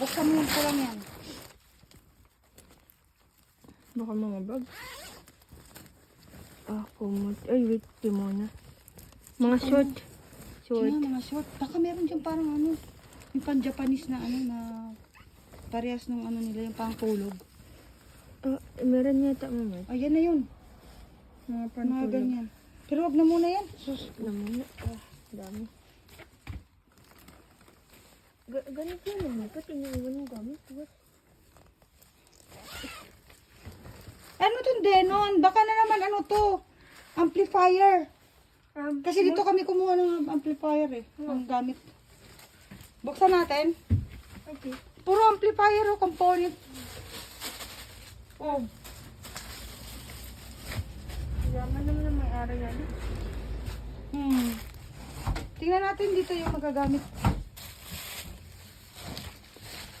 Buksan mo ko lang yan. Baka mga bag. Kumot. Ay, wait. Di muna. Mga short. Short. Kaya mga short. Baka meron dyan parang ano. Yung pan-Japanese na ano na parehas nung ano nila, yung pang tulog. Meron yata mamay. Ayan na yun. Mga Mga pantulog. ganyan. Pero wag na muna yan. Sus. Naman. Dami. Ganito yun naman. Pati iniiwan yung gamit. Ano tong Denon? Baka na naman ano to? Amplifier. Kasi dito kami kumuha ng amplifier eh. Ang gamit. Buksan natin. Okay. Puro amplifier o component. Oh. Yaman naman ang may-ari yan. Tingnan natin dito yung magagamit.